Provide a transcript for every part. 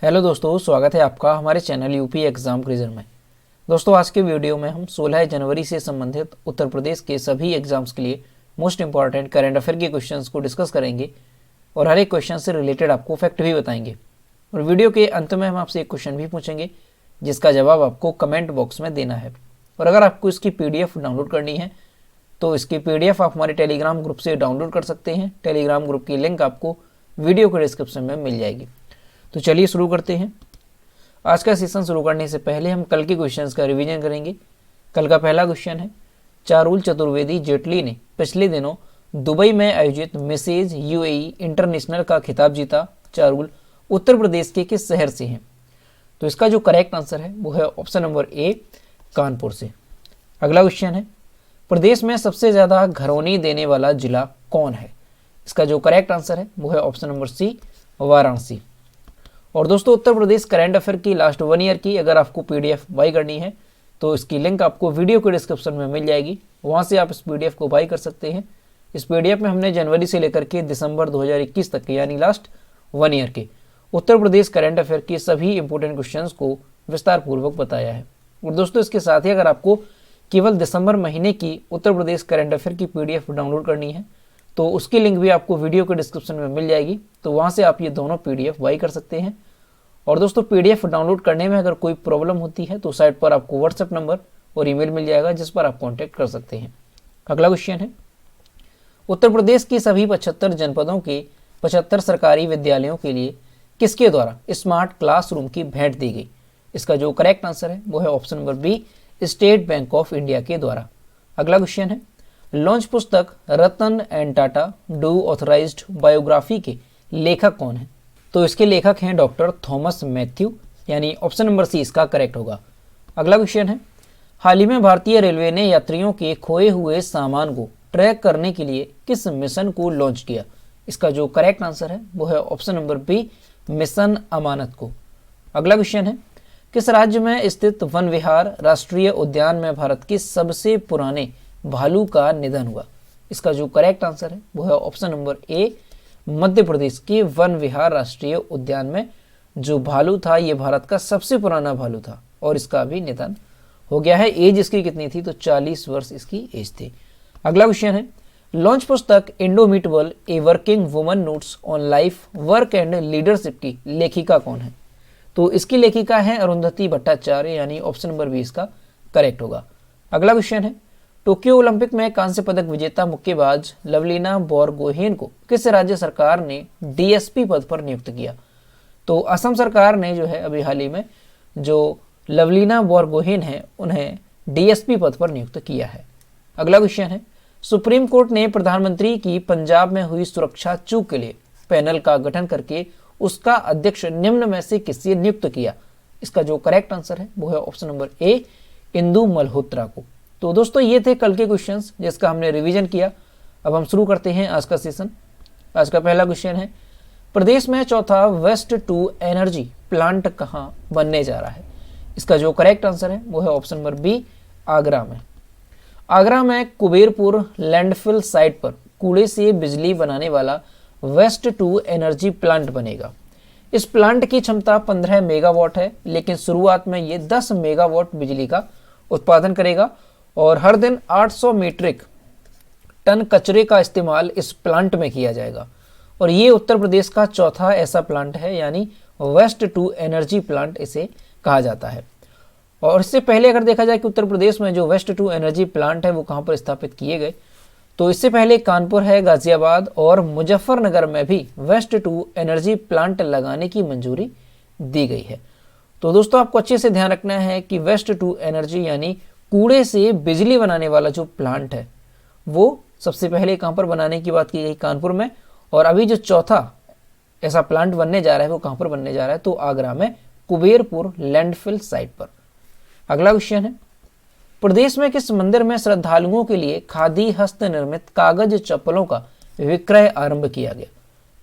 Hello दोस्तों, स्वागत है आपका हमारे चैनल यूपी एग्जाम क्विज़र में। दोस्तों, आज के वीडियो में हम 16 जनवरी से संबंधित उत्तर प्रदेश के सभी एग्जाम्स के लिए मोस्ट इंपॉर्टेंट करंट अफेयर के क्वेश्चंस को डिस्कस करेंगे और हर एक क्वेश्चन से रिलेटेड आपको फैक्ट भी बताएंगे। और वीडियो के अंत में हम आपसे एक क्वेश्चन भी पूछेंगे जिसका जवाब आपको कमेंट बॉक्स में देना है। और अगर आपको इसकी PDF डाउनलोड करनी है तो इसकी PDF आप हमारे टेलीग्राम ग्रुप से डाउनलोड कर सकते हैं। टेलीग्राम ग्रुप की लिंक आपको वीडियो के डिस्क्रिप्शन में मिल जाएगी। तो चलिए शुरू करते हैं। आज का सेशन शुरू करने से पहले हम कल के क्वेश्चंस का रिवीजन करेंगे। कल का पहला क्वेश्चन है, चारुल चतुर्वेदी जेटली ने पिछले दिनों दुबई में आयोजित मिसेज UAE इंटरनेशनल का खिताब जीता। चारुल उत्तर प्रदेश के किस शहर से हैं? तो इसका जो करेक्ट आंसर है वो है ऑप्शन नंबर ए, कानपुर से। अगला क्वेश्चन है, प्रदेश में सबसे ज्यादा घरौनी देने वाला जिला कौन है? इसका जो करेक्ट आंसर है वो है ऑप्शन नंबर सी, वाराणसी। और दोस्तों, उत्तर प्रदेश करंट अफेयर की लास्ट 1 ईयर की अगर आपको PDF बाई करनी है तो इसकी लिंक आपको वीडियो के डिस्क्रिप्शन में मिल जाएगी। वहाँ से आप इस PDF को बाई कर सकते हैं। इस PDF में हमने जनवरी से लेकर के दिसंबर 2021 तक के यानी लास्ट 1 ईयर के उत्तर प्रदेश करंट अफेयर के सभी इंपॉर्टेंट क्वेश्चंस को विस्तार पूर्वक बताया है। और दोस्तों, इसके साथ ही अगर आपको केवल दिसंबर महीने की उत्तर प्रदेश करंट अफेयर की PDF डाउनलोड करनी है तो उसकी लिंक भी आपको वीडियो के डिस्क्रिप्शन में मिल जाएगी। तो वहाँ से आप ये दोनों PDF बाई कर सकते हैं। और दोस्तों, PDF डाउनलोड करने में अगर कोई प्रॉब्लम होती है तो साइट पर आपको WhatsApp नंबर और ईमेल मिल जाएगा जिस पर आप कांटेक्ट कर सकते हैं। अगला क्वेश्चन है, उत्तर प्रदेश की सभी 75 जनपदों के 75 सरकारी विद्यालयों के लिए किसके द्वारा स्मार्ट क्लासरूम की भेंट दी गई? इसका जो करेक्ट आंसर है वो है option number B, state bank of India के द्वारा। अगला क्वेश्चन है, लॉन्च पुस्तक Ratan and Tata the authorized biography के लेखक कौन है? तो इसके लेखक हैं डॉक्टर थॉमस मैथ्यू, यानी ऑप्शन नंबर सी इसका करेक्ट होगा। अगला क्वेश्चन है, हाल ही में भारतीय रेलवे ने यात्रियों के खोए हुए सामान को ट्रैक करने के लिए किस मिशन को लॉन्च किया? इसका जो करेक्ट आंसर है वो है ऑप्शन नंबर बी, मिशन अमानत को। अगला क्वेश्चन है, किस राज्य में स्थित वन विहार राष्ट्रीय उद्यान में भारत के सबसे पुराने भालू का निधन हुआ? इसका जो करेक्ट आंसर है वो है option number A, Madhya Pradesh के वन विहार राष्ट्रीय उद्यान में जो भालू था ये भारत का सबसे पुराना भालू था और इसका भी निधन हो गया है। एज इसकी कितनी थी? तो 40 वर्ष इसकी एज थी। अगला क्वेश्चन है, लॉन्च पुस्तक indomitable a working woman notes on life work and leadership की लेखिका कौन है? तो इसकी लेखिका है अरुंधति भट्टाचार्य, यानी ऑप्शन नंबर बी इसका करेक्ट होगा। अगला क्वेश्चन है, टोक्यो ओलंपिक में कांस्य पदक विजेता मुक्केबाज लवलीना बोरगोहेन को किस राज्य सरकार ने DSP पद पर नियुक्त किया? तो असम सरकार ने जो है अभी हाल ही में जो लवलीना बोरगोहेन है उन्हें DSP पद पर नियुक्त किया है। अगला क्वेश्चन है, सुप्रीम कोर्ट ने प्रधानमंत्री की पंजाब में हुई सुरक्षा चूक के लिए पैनल का गठन करके उसका अध्यक्ष निम्न में से किससे नियुक्त किया? इसका जो करेक्ट आंसर है वो है option number A, Indu Malhotra को। तो दोस्तों, ये थे कल के क्वेश्चंस जिसका हमने रिवीजन किया। अब हम शुरू करते हैं आज का सेशन। आज का पहला क्वेश्चन है, प्रदेश में चौथा वेस्ट टू एनर्जी प्लांट कहां बनने जा रहा है? इसका जो करेक्ट आंसर है वो है ऑप्शन नंबर बी, आगरा में। आगरा में कुबेरपुर लैंडफिल साइट पर कूड़े से बिजली बनाने वाला वेस्ट टू एनर्जी प्लांट बनेगा। इस प्लांट की क्षमता 15 मेगावाट है, लेकिन शुरुआत में ये 10 मेगावाट बिजली का उत्पादन करेगा और हर दिन 800 मीट्रिक टन कचरे का इस्तेमाल इस प्लांट में किया जाएगा। और ये उत्तर प्रदेश का चौथा ऐसा प्लांट है, यानी वेस्ट टू एनर्जी प्लांट इसे कहा जाता है। और इससे पहले अगर देखा जाए कि उत्तर प्रदेश में जो वेस्ट टू एनर्जी प्लांट है वो कहाँ पर स्थापित किए गए, तो इससे पहले कानपुर है, गाजियाबाद और मुजफ्फरनगर में भी वेस्ट टू एनर्जी प्लांट लगाने की मंजूरी दी गई है। तो दोस्तों, आपको अच्छे से ध्यान रखना है कि वेस्ट टू एनर्जी यानी कूड़े से बिजली बनाने वाला जो प्लांट है वो सबसे पहले कहाँ पर बनाने की बात की गई? कानपुर में। और अभी जो चौथा ऐसा प्लांट बनने जा रहा है वो कहाँ पर बनने जा रहा है? तो आगरा में कुबेरपुर लैंडफिल साइट पर। अगला क्वेश्चन है, प्रदेश में किस मंदिर में श्रद्धालुओं के लिए खादी हस्त निर्मित कागज चप्पलों का विक्रय आरंभ किया गया?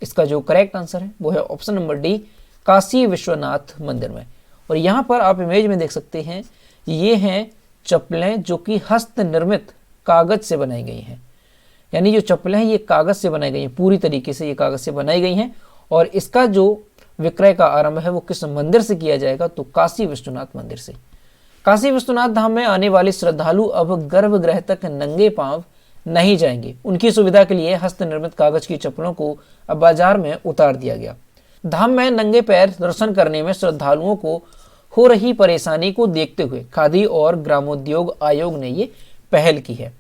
इसका जो करेक्ट आंसर है वो है option number D, Kashi Vishwanath मंदिर में। और यहाँ पर आप इमेज में देख सकते हैं, ये हैं चप्पलें जो कि हस्त निर्मित कागज से बनाई गई हैं। यानी जो चप्पलें हैं ये कागज से बनाई गई हैं, पूरी तरीके से ये कागज से बनाई गई हैं। और इसका जो विक्रय का आरंभ है वो किस मंदिर से किया जाएगा, तो काशी विश्वनाथ मंदिर से। काशी विश्वनाथ धाम में आने वाले श्रद्धालु अब गर्भगृह तक नंगे पांव नहीं जाएंगे। उनकी सुविधा के लिए हस्त निर्मित कागज की चप्पलों को अब बाजार में उतार दिया गया। धाम में नंगे पैर दर्शन करने में श्रद्धालुओं को हो रही परेशानी को देखते हुए खादी और ग्रामोद्योग आयोग ने ये पहल की है।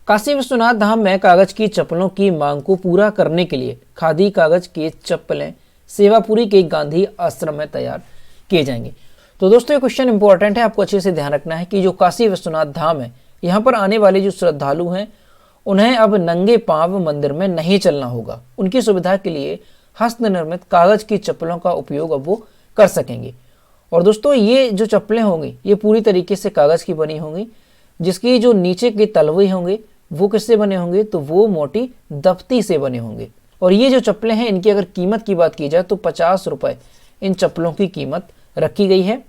काशी विश्वनाथ धाम में कागज की चप्पलों की मांग को पूरा करने के लिए खादी कागज के चप्पलें सेवापुरी के गांधी आश्रम में तैयार किए जाएंगे। तो दोस्तों ये क्वेश्चन इंपॉर्टेंट है, आपको अच्छे से ध्यान रखना है कि जो काशी विश्वनाथ धाम है, यहाँ पर आने वाले जो श्रद्धालु हैं उन्हें अब नंगे पांव मंदिर में नहीं चलना होगा। उनकी सुविधा के लिए हस्त निर्मित कागज की चप्पलों का उपयोग अब वो कर सकेंगे। और दोस्तों ये जो चप्पलें होंगी ये पूरी तरीके से कागज की बनी होंगी, जिसकी जो नीचे के तलवे होंगे वो किससे बने होंगे, तो वो मोटी दफ्ती से बने होंगे। और ये जो चप्पलें हैं इनकी अगर कीमत की बात की जाए तो 50 रुपए इन चप्पलों की कीमत रखी गई है।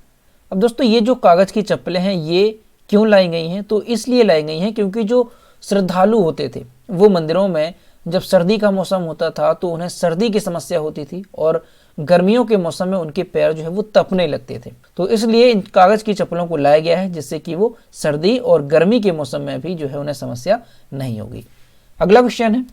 अब दोस्तों ये जो कागज की चप्पलें हैं ये क्यों लाई गई हैं, तो इसलिए लाई गई हैं क्योंकि जो श्रद्धालु होते थे वो मंदिरों में जब सर्दी का मौसम होता था तो उन्हें सर्दी की समस्या होती थी और गर्मियों के मौसम में उनके पैर जो है वो तपने लगते थे। तो इसलिए इन कागज की चप्पलों को लाया गया है जिससे कि वो सर्दी और गर्मी के मौसम में भी जो है उन्हें समस्या नहीं होगी। अगला क्वेश्चन है,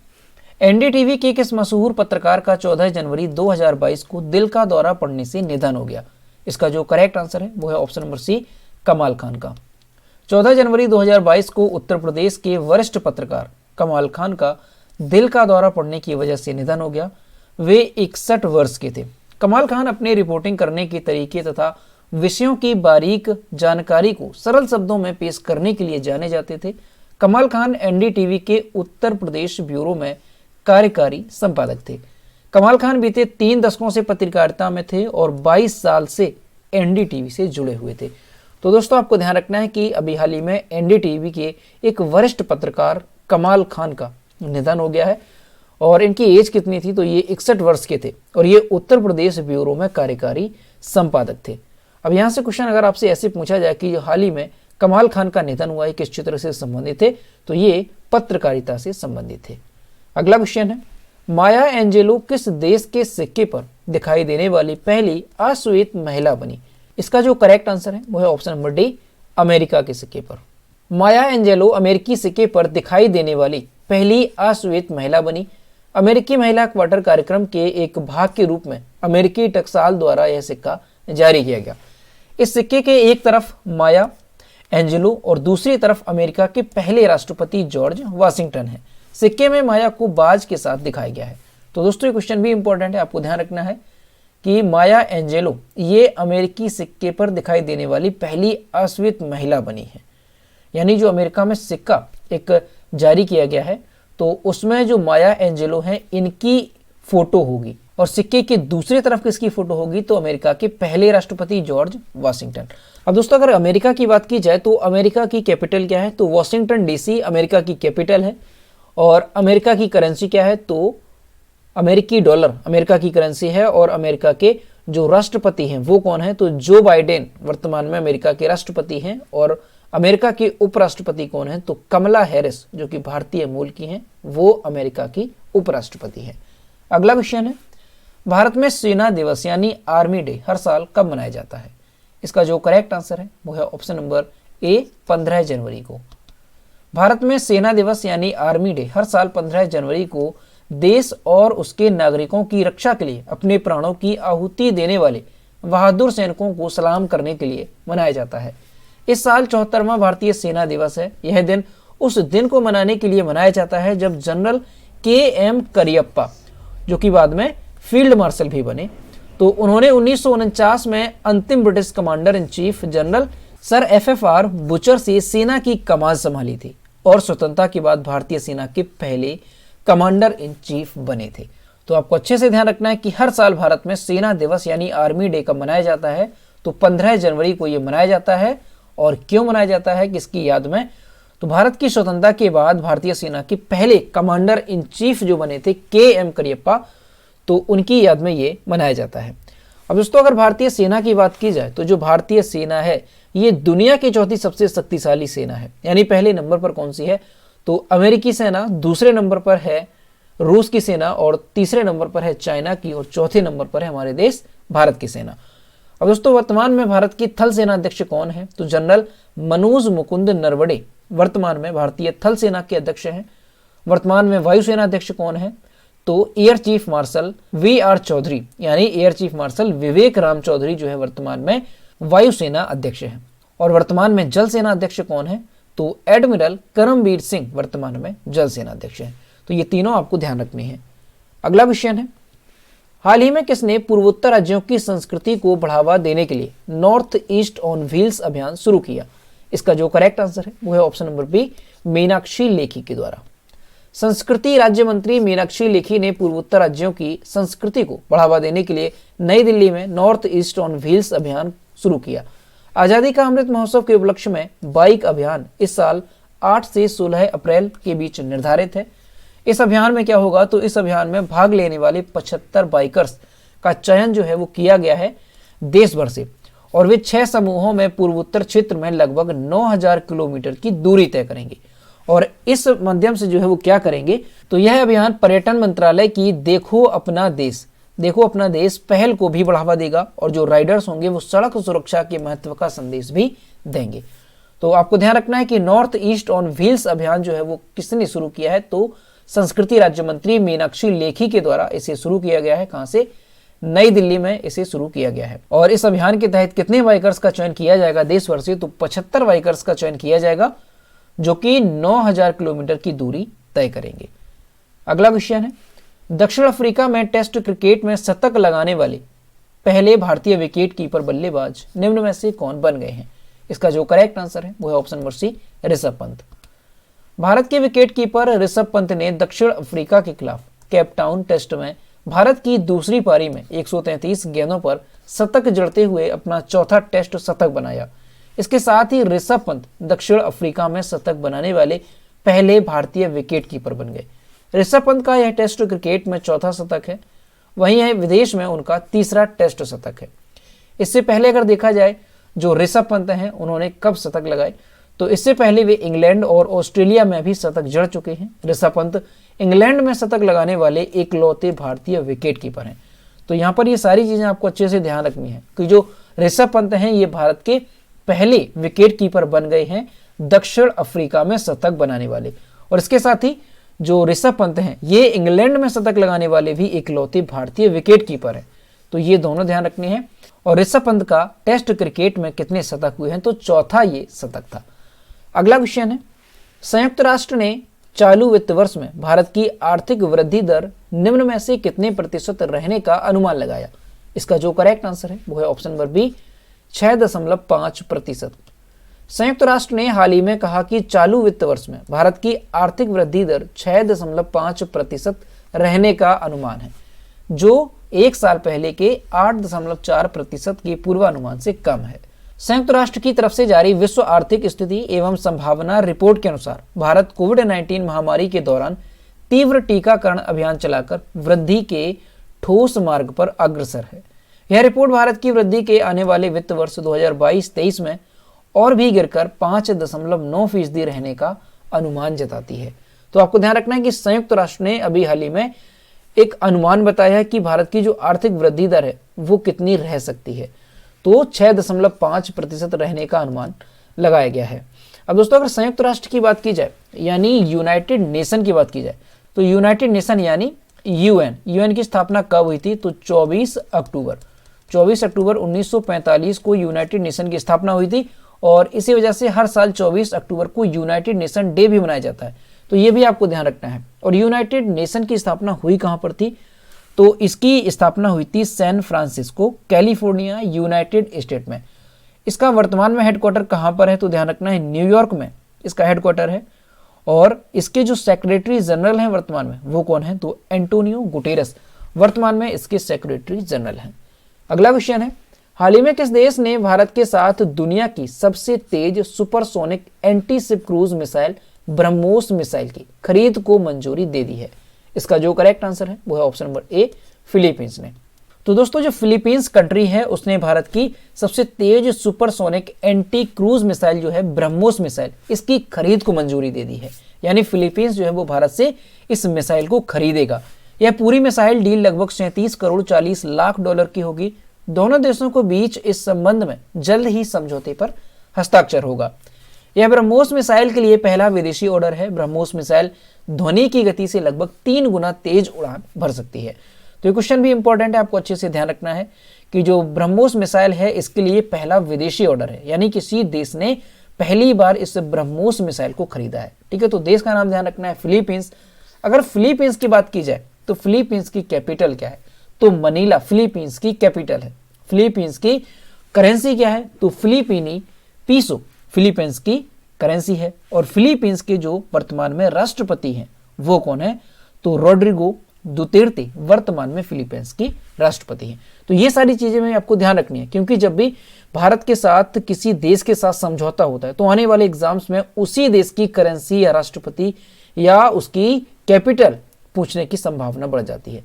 एनडीटीवी के किस मशहूर पत्रकार का 14 जनवरी 2022 को दिल का दौरा पड़ने से निधन हो गया? इसका जो करेक्ट आंसर है वो है ऑप्शन नंबर सी, कमाल खान का। 14 जनवरी 2022 को उत्तर प्रदेश के वरिष्ठ पत्रकार कमाल खान का दिल का दौरा पड़ने की वजह से निधन हो गया। वे 61 वर्ष के थे। कमाल खान अपने रिपोर्टिंग करने के तरीके तथा विषयों की बारीक जानकारी को सरल शब्दों में पेश करने के लिए जाने जाते थे। कमाल खान एनडीटीवी के उत्तर प्रदेश ब्यूरो में कार्यकारी संपादक थे। कमाल खान बीते 3 दशकों से पत्रकारिता में थे और 22 साल से एनडीटीवी से जुड़े हुए थे। तो दोस्तों आपको ध्यान रखना है कि अभी हाल ही में एनडीटीवी के एक वरिष्ठ पत्रकार कमाल खान का निधन हो गया है और इनकी एज कितनी थी, तो ये 61 वर्ष के थे और ये उत्तर प्रदेश ब्यूरो में कार्यकारी संपादक थे। अब यहाँ से क्वेश्चन अगर आपसे ऐसे पूछा जाए कि हाल ही में कमाल खान का निधन हुआ है, किस क्षेत्र से संबंधित थे, तो ये पत्रकारिता से संबंधित थे। अगला क्वेश्चन है, माया एंजेलो किस देश के सिक्के पर दिखाई देने वाली पहली अश्वेत महिला बनी? इसका जो करेक्ट आंसर है वो है ऑप्शन नंबर डी, अमेरिका के सिक्के पर। माया एंजेलो अमेरिकी सिक्के पर दिखाई देने वाली पहली अश्वेत महिला बनी। अमेरिकी महिला क्वार्टर कार्यक्रम के एक भाग के रूप में अमेरिकी टकसाल द्वारा यह सिक्का जारी किया गया। इस सिक्के के एक तरफ माया एंजेलो और दूसरी तरफ अमेरिका के पहले राष्ट्रपति जॉर्ज वाशिंगटन है। सिक्के में माया को बाज के साथ दिखाया गया है। तो दोस्तों ये क्वेश्चन भी इंपॉर्टेंट है, आपको ध्यान रखना है कि माया एंजेलो ये अमेरिकी सिक्के पर दिखाई देने वाली पहली अश्वेत महिला बनी है। यानी जो अमेरिका में सिक्का एक जारी किया गया है तो उसमें जो माया एंजेलो हैं इनकी फोटो होगी और सिक्के की दूसरी तरफ किसकी फोटो होगी, तो अमेरिका के पहले राष्ट्रपति जॉर्ज वाशिंगटन। अब दोस्तों अगर अमेरिका की बात की जाए तो अमेरिका की कैपिटल क्या है, तो वॉशिंगटन डीसी अमेरिका की कैपिटल है। और अमेरिका की करेंसी क्या है, तो अमेरिकी डॉलर अमेरिका की करेंसी है। और अमेरिका के जो राष्ट्रपति हैं वो कौन है, तो जो बाइडेन वर्तमान में अमेरिका के राष्ट्रपति हैं। और अमेरिका के उपराष्ट्रपति कौन है, तो कमला हैरिस जो कि भारतीय मूल की हैं, वो अमेरिका की उपराष्ट्रपति हैं। अगला क्वेश्चन है, भारत में सेना दिवस यानी आर्मी डे हर साल कब मनाया जाता है? इसका जो करेक्ट आंसर है वो है ऑप्शन नंबर ए, 15 जनवरी को। भारत में सेना दिवस यानी आर्मी डे हर साल 15 जनवरी को देश और उसके नागरिकों की रक्षा के लिए अपने प्राणों की आहुति देने वाले बहादुर सैनिकों को सलाम करने के लिए मनाया जाता है। इस साल 74वां भारतीय सेना दिवस है। यह दिन उस दिन को मनाने के लिए मनाया जाता है जब जनरल के.एम. करियप्पा जो कि बाद में फील्ड मार्शल भी बने, तो उन्होंने 1949 में अंतिम British commander in chief general sir F F R. Bucher से सेना की कमान संभाली थी और स्वतंत्रता के बाद भारतीय सेना के पहले कमांडर इन चीफ बने थे। तो आपको अच्छे से ध्यान रखना है कि हर साल भारत में सेना दिवस यानी आर्मी डे कब मनाया जाता है, तो 15 जनवरी को ये मनाया जाता है। और क्यों मनाया जाता है, किसकी याद में, तो भारत की स्वतंत्रता के बाद भारतीय सेना के पहले कमांडर इन चीफ जो बने थे के.एम. करियप्पा, तो उनकी याद में ये मनाया जाता है। अब दोस्तों अगर भारतीय सेना की बात की जाए तो जो भारतीय सेना है ये दुनिया की चौथी सबसे शक्तिशाली सेना है। यानी पहले नंबर पर कौन सी है, तो अमेरिकी सेना, दूसरे नंबर पर है रूस की सेना, और तीसरे नंबर पर है चाइना की, और चौथे नंबर पर है हमारे देश भारत की सेना। अब दोस्तों वर्तमान में भारत की थल सेना अध्यक्ष कौन है? तो जनरल मनोज मुकुंद नरवणे वर्तमान में भारतीय थल सेना के अध्यक्ष हैं। वर्तमान में वायुसेना अध्यक्ष कौन है? तो air chief marshal V R. Chaudhari, यानी air chief marshal Vivek Ram Chaudhari जो है वर्तमान में वायुसेना अध्यक्ष है। और वर्तमान में जल सेना अध्यक्ष कौन है? तो एडमिरल करमबीर सिंह वर्तमान में जल सेना अध्यक्ष है। तो ये तीनों आपको ध्यान रखनी है। अगला क्वेश्चन है, हाल ही में किसने पूर्वोत्तर राज्यों की संस्कृति को बढ़ावा देने के लिए नॉर्थ ईस्ट ऑन व्हील्स अभियान शुरू किया? इसका जो करेक्ट आंसर है वो है option number B, Meenakshi Lekhi के द्वारा। संस्कृति राज्य मंत्री मीनाक्षी लेखी ने पूर्वोत्तर राज्यों की संस्कृति को बढ़ावा देने के लिए नई दिल्ली में नॉर्थ ईस्ट ऑन व्हील्स अभियान शुरू किया। आजादी का अमृत महोत्सव के उपलक्ष्य में बाइक अभियान इस साल 8 से 16 अप्रैल के बीच निर्धारित है। इस अभियान में क्या होगा? तो इस अभियान में भाग लेने वाले 75 बाइकर्स का चयन जो है वो किया गया है देश भर से, और वे 6 समूहों में पूर्वोत्तर क्षेत्र में लगभग 9000 किलोमीटर की दूरी तय करेंगे। और इस माध्यम से जो है वो क्या करेंगे? तो यह अभियान पर्यटन मंत्रालय की देखो अपना देश पहल को भी बढ़ावा देगा, और जो राइडर्स होंगे वो सड़क सुरक्षा के महत्व का संदेश भी देंगे। तो आपको ध्यान रखना है कि नॉर्थ ईस्ट ऑन व्हील्स अभियान जो है वो किसने शुरू किया है? तो संस्कृति राज्य मंत्री मीनाक्षी लेखी के द्वारा इसे शुरू किया गया है। कहां से? नई दिल्ली में इसे शुरू किया गया है। और इस अभियान के तहत कितने बाइकर्स का चयन किया जाएगा देश भर से? तो 75 बाइकर्स का चयन किया जाएगा जो कि 9000 किलोमीटर की दूरी तय करेंगे। अगला क्वेश्चन है, दक्षिण अफ्रीका में टेस्ट क्रिकेट में शतक लगाने वाले पहले भारतीय विकेट कीपर बल्लेबाज निम्न में से कौन बन गए हैं? इसका जो करेक्ट आंसर है वो है option number C, Rishabh Pant. Bharat के विकेट कीपर ऋषभ पंत ने दक्षिण अफ्रीका के खिलाफ केपटाउन टेस्ट में भारत की दूसरी पारी में 133 गेंदों पर शतक जड़ते हुए अपना चौथा टेस्ट शतक बनाया। इसके साथ ही ऋषभ पंत दक्षिण अफ्रीका में शतक बनाने वाले पहले भारतीय विकेट कीपर बन गए। ऋषभ पंत का यह टेस्ट क्रिकेट में चौथा शतक है, वहीं यह विदेश में उनका तीसरा टेस्ट शतक है। इससे पहले अगर देखा जाए जो ऋषभ पंत हैं उन्होंने कब शतक लगाए, तो इससे पहले वे इंग्लैंड और ऑस्ट्रेलिया में भी शतक जड़ चुके हैं। ऋषभ पंत इंग्लैंड में शतक लगाने वाले इकलौते भारतीय विकेट कीपर हैं। तो यहाँ पर ये सारी चीजें आपको अच्छे से ध्यान रखनी है कि जो ऋषभ पंत हैं ये भारत के पहले विकेट कीपर बन गए हैं दक्षिण अफ्रीका में शतक बनाने वाले, और इसके साथ ही जो ऋषभ पंत हैं ये इंग्लैंड में शतक लगाने वाले भी इकलौते भारतीय विकेट कीपर हैं। तो ये दोनों ध्यान रखने हैं। और ऋषभ पंत का टेस्ट क्रिकेट में कितने शतक हुए हैं? तो चौथा ये शतक था। अगला क्वेश्चन है, संयुक्त राष्ट्र ने चालू वित्त वर्ष में भारत की आर्थिक वृद्धि दर निम्न में से कितने प्रतिशत रहने का अनुमान लगाया? इसका जो करेक्ट आंसर है वो है ऑप्शन नंबर बी, 6.5%। संयुक्त राष्ट्र ने हाल ही में कहा कि चालू वित्त वर्ष में भारत की आर्थिक वृद्धि दर 6.5% रहने का अनुमान है, जो एक साल पहले के 8.4% के पूर्वानुमान से कम है। संयुक्त राष्ट्र की तरफ से जारी विश्व आर्थिक स्थिति एवं संभावना रिपोर्ट के अनुसार भारत कोविड-19 महामारी के दौरान तीव्र टीकाकरण अभियान चलाकर वृद्धि के ठोस मार्ग पर अग्रसर है। यह रिपोर्ट भारत की वृद्धि के आने वाले वित्त वर्ष 2022-23 में और भी गिरकर 5.9% रहने का अनुमान जताती है। तो आपको ध्यान रखना है कि संयुक्त राष्ट्र ने अभी हाल ही में एक अनुमान बताया है कि भारत की जो आर्थिक वृद्धि दर है वो कितनी रह सकती है। तो 6.5% रहने का अनुमान लगाया गया है। अब दोस्तों अगर संयुक्त राष्ट्र की बात की जाए यानी यूनाइटेड नेशन की बात की जाए, तो यूनाइटेड नेशन यानी यूएन की स्थापना कब हुई थी? तो 24 अक्टूबर 1945 को यूनाइटेड नेशन की स्थापना हुई थी, और इसी वजह से हर साल 24 अक्टूबर को यूनाइटेड नेशन डे भी मनाया जाता है। तो ये भी आपको ध्यान रखना है। और यूनाइटेड नेशन की स्थापना हुई कहां पर थी? तो इसकी स्थापना हुई थी San Francisco, California, United State में। इसका वर्तमान में हेडक्वार्टर कहां पर है? तो ध्यान रखना है न्यूयॉर्क में इसका हेडक्वार्टर है। और इसके जो सेक्रेटरी जनरल हैं वर्तमान में वो कौन है? तो एंटोनियो गुटेरस वर्तमान में इसके सेक्रेटरी जनरल हैं। अगला क्वेश्चन है, हाल ही में किस देश ने भारत के साथ दुनिया की सबसे तेज supersonic anti ship cruise missile BrahMos missile की खरीद को मंजूरी दे दी है? इसका जो करेक्ट आंसर है वो है ऑप्शन नंबर ए, फिलीपींस ने। तो दोस्तों जो फिलीपींस कंट्री है उसने भारत की सबसे तेज सुपरसोनिक एंटी क्रूज मिसाइल जो है ब्रह्मोस मिसाइल, इसकी खरीद को मंजूरी दे दी है। यानी फिलीपींस जो है वो भारत से इस मिसाइल को खरीदेगा। यह पूरी मिसाइल डील लगभग 37 करोड़ 40 लाख डॉलर की होगी। दोनों देशों के बीच इस संबंध में जल्द ही समझौते पर हस्ताक्षर होगा। यह ब्रह्मोस मिसाइल के लिए पहला विदेशी ऑर्डर है। ब्रह्मोस मिसाइल ध्वनि की गति से लगभग 3 गुना तेज उड़ान भर सकती है। तो ये क्वेश्चन भी इंपॉर्टेंट है, आपको अच्छे से ध्यान रखना है कि जो ब्रह्मोस मिसाइल है इसके लिए पहला विदेशी ऑर्डर है, यानी किसी देश ने पहली बार इस ब्रह्मोस मिसाइल को खरीदा है। ठीक है, तो देश का नाम ध्यान रखना है फिलीपींस। अगर फिलीपींस की बात की जाए तो फिलीपींस की कैपिटल क्या है? तो मनीला फिलीपींस की कैपिटल है। फिलीपींस की करेंसी क्या है? तो फिलीपीनी पीसो फिलीपींस की करेंसी है। और फिलीपींस के जो वर्तमान में राष्ट्रपति हैं वो कौन है? तो रोड्रिगो दुतेर्ते वर्तमान में फिलीपींस की राष्ट्रपति हैं। तो ये सारी चीजें में आपको ध्यान रखनी है, क्योंकि जब भी भारत के साथ किसी देश के साथ समझौता होता है तो आने वाले एग्जाम्स में उसी देश की करेंसी या राष्ट्रपति या उसकी कैपिटल पूछने की संभावना बढ़ जाती है।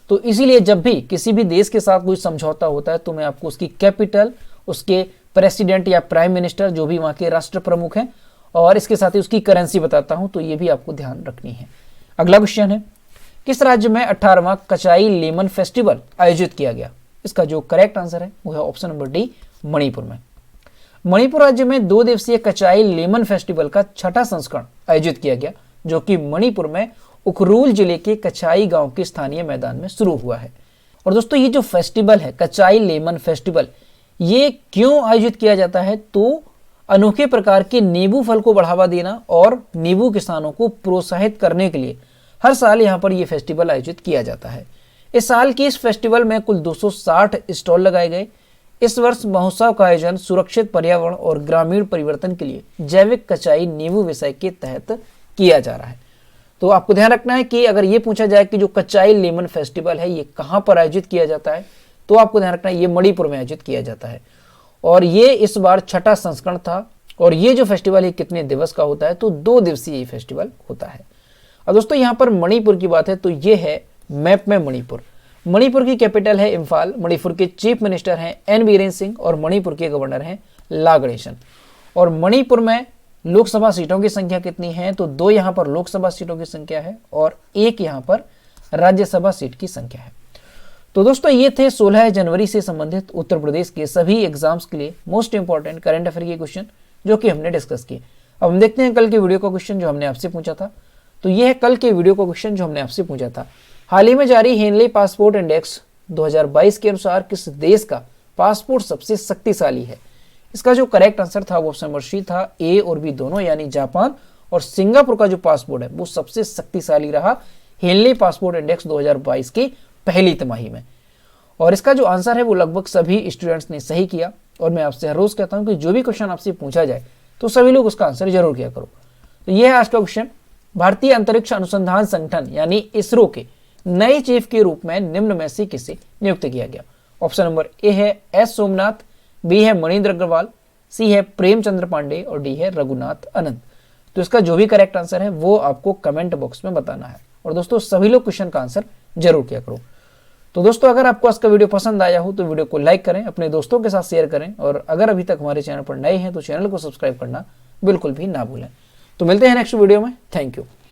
तो इसीलिए जब भी किसी भी देश के साथ कोई समझौता होता है तो मैं आपको उसकी कैपिटल, उसके प्रेसिडेंट या प्राइम मिनिस्टर जो भी वहां के राष्ट्र प्रमुख हैं और इसके साथ ही उसकी करेंसी बताता हूं। तो ये भी आपको ध्यान रखनी है। अगला क्वेश्चन है, किस राज्य में 18वां कचाई लेमन फेस्टिवल आयोजित किया गया? इसका जो करेक्ट आंसर है वो है ऑप्शन नंबर डी, मणिपुर में। मणिपुर राज्य में 2 दिवसीय कचाई लेमन फेस्टिवल का 6ठा संस्करण आयोजित किया गया, जो कि मणिपुर में उखरूल जिले के कचाई गांव के स्थानीय मैदान में शुरू हुआ है। और दोस्तों ये जो फेस्टिवल है कचाई लेमन फेस्टिवल, ये क्यों आयोजित किया जाता है? तो अनोखे प्रकार के नींबू फल को बढ़ावा देना और नींबू किसानों को प्रोत्साहित करने के लिए हर साल यहाँ पर ये फेस्टिवल आयोजित किया जाता है। इस साल की इस फेस्टिवल में कुल 260 स्टॉल लगाए गए। इस वर्ष महोत्सव का आयोजन सुरक्षित पर्यावरण और ग्रामीण परिवर्तन के लिए जैविक कचाई नींबू विषय के तहत किया जा रहा है। तो आपको ध्यान रखना है कि अगर ये पूछा जाए कि जो कचाई लेमन फेस्टिवल है ये कहाँ पर आयोजित किया जाता है, तो आपको ध्यान रखना है ये मणिपुर में आयोजित किया जाता है। और ये इस बार 6ठा संस्करण था। और ये जो फेस्टिवल है कितने दिवस का होता है? तो 2 दिवसीय फेस्टिवल होता है। और दोस्तों यहाँ पर मणिपुर की बात है तो ये है मैप में मणिपुर। मणिपुर की कैपिटल है इम्फाल। मणिपुर के चीफ मिनिस्टर हैं एन बीरेन सिंह और मणिपुर के गवर्नर हैं ला गणेशन। और मणिपुर में लोकसभा सीटों की संख्या कितनी है? तो 2 यहाँ पर लोकसभा सीटों की संख्या है और 1 यहाँ पर राज्यसभा सीट की संख्या है। तो दोस्तों ये थे 16 जनवरी से संबंधित उत्तर प्रदेश के सभी एग्जाम्स के लिए मोस्ट इंपॉर्टेंट करंट अफेयर के क्वेश्चन जो कि हमने डिस्कस किए। अब हम देखते हैं कल के वीडियो का क्वेश्चन जो हमने आपसे पूछा था। तो ये है कल के वीडियो का क्वेश्चन जो हमने आपसे पूछा था। हाल ही में जारी हेनले पासपोर्ट इंडेक्स 2022 के अनुसार किस देश का पासपोर्ट सबसे शक्तिशाली है? इसका जो करेक्ट आंसर था वो ऑप्शन नंबर सी था, ए और बी दोनों, यानी जापान और सिंगापुर का जो पासपोर्ट है वो सबसे शक्तिशाली रहा हेनले पासपोर्ट इंडेक्स 2022 की पहली तिमाही में। और इसका जो आंसर है वो लगभग सभी स्टूडेंट्स ने सही किया। और मैं आपसे हर रोज कहता हूं कि जो भी क्वेश्चन आपसे पूछा जाए तो सभी लोग उसका आंसर जरूर किया करो। तो यह है आज का क्वेश्चन। भारतीय अंतरिक्ष अनुसंधान संगठन यानी इसरो के नए चीफ के रूप में निम्न में से किसे नियुक्त किया गया? ऑप्शन नंबर ए है एस सोमनाथ, बी है मणिंद्र अग्रवाल, सी है प्रेमचंद्र पांडे और डी है रघुनाथ अनंत। तो इसका जो भी करेक्ट आंसर है वो आपको कमेंट बॉक्स में बताना है। और दोस्तों सभी लोग क्वेश्चन का आंसर जरूर किया करो। तो दोस्तों अगर आपको आज का वीडियो पसंद आया हो तो वीडियो को लाइक करें, अपने दोस्तों के साथ शेयर करें और अगर अभी तक हमारे चैनल पर नए हैं तो चैनल को सब्सक्राइब करना बिल्कुल भी ना भूलें। तो मिलते हैं नेक्स्ट वीडियो में। Thank you.